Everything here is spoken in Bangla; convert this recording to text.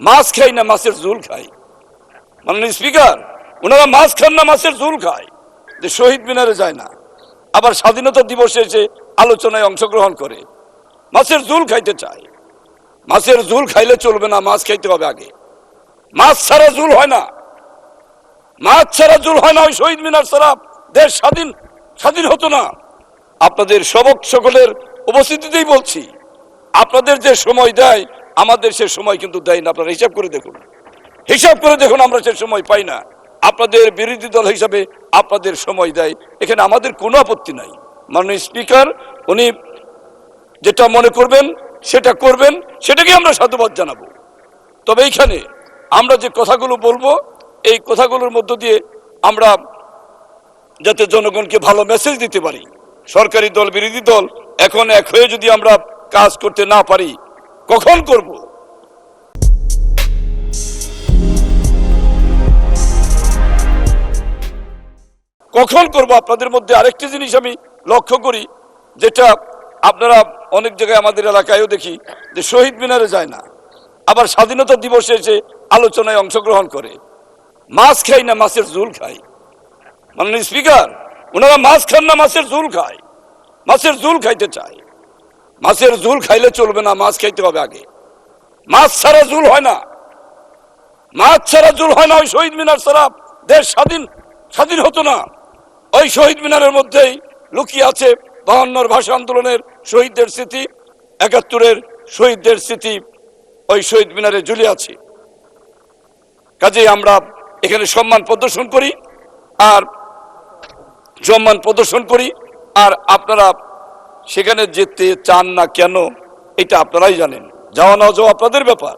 মাছ খাই না মাছের ঝোল খাই। মাননীয় স্পিকার, ওনারা মাছ খান না মাছের ঝোল খায়, যে শহীদ মিনারে যায় না, আবার স্বাধীনতা দিবসে এসে আলোচনায় অংশগ্রহণ করে, মাছের ঝোল খাইতে চায়। মাছের ঝোল খাইলে চলবে না, মাছ খাইতে হবে আগে। মাছ ছাড়া ঝোল হয় না, মাছ ছাড়া ঝোল হয় না। ওই শহীদ মিনার ছাড়া দেশ স্বাধীন হতো না। আপনাদের সকলের উপস্থিতিতেই বলছি, আপনাদের যে সময় দেয় আমাদের সে সময় কিন্তু দেয় না। আপনারা হিসাব করে দেখুন, আমরা সে সময় পাই না। আপনাদের বিরোধী দল হিসাবে আপনাদের সময় দেয়, এখানে আমাদের কোনো আপত্তি নাই। মাননীয় স্পিকার, উনি যেটা মনে করবেন সেটা করবেন, সেটাকে আমরা সাধুবাদ জানাবো। তবে এইখানে আমরা যে কথাগুলো বলবো, এই কথাগুলোর মধ্য দিয়ে আমরা যাতে জনগণকে ভালো মেসেজ দিতে পারি। সরকারি দল বিরোধী দল এখন এক হয়ে যদি আমরা কাজ করতে না পারি, কখন করব? আপনাদের মধ্যে আরেকটি জিনিস আমি লক্ষ্য করি, যেটা আপনারা অনেক জায়গায় আমাদের এলাকায়ও দেখি, যে শহীদ মিনারে যায় না, আবার স্বাধীনতা দিবসে এসে আলোচনায় অংশগ্রহণ করে, মাছ খাই না মাছের ঝোল খাই। মাননীয় স্পিকার, ওনারা মাছ খান না মাছের ঝোল খায়, মাছের ঝোল খাইতে চায়। মাছের ঝোল খাইলে চলবে না, মাছ খাইতে হবে আগে। মাছ ছাড়া ঝোল হয় না, মাছ ছাড়া ঝোল হয় না। ওই শহীদ মিনার ছাড়া দেশ স্বাধীন হতো না। ওই শহীদ মিনারের মধ্যেই লুকিয়ে আছে 52 ভাষা আন্দোলনের শহীদদের স্মৃতি, 71-এর শহীদদের স্মৃতি ওই শহীদ মিনারে ঝুলে আছে। কাজেই আমরা এখানে সম্মান প্রদর্শন করি, আর আপনারা সেখানে যেতে চান না কেন, এটা আপনারাই জানেন। যাওয়া না যাওয়া আপনাদের ব্যাপার।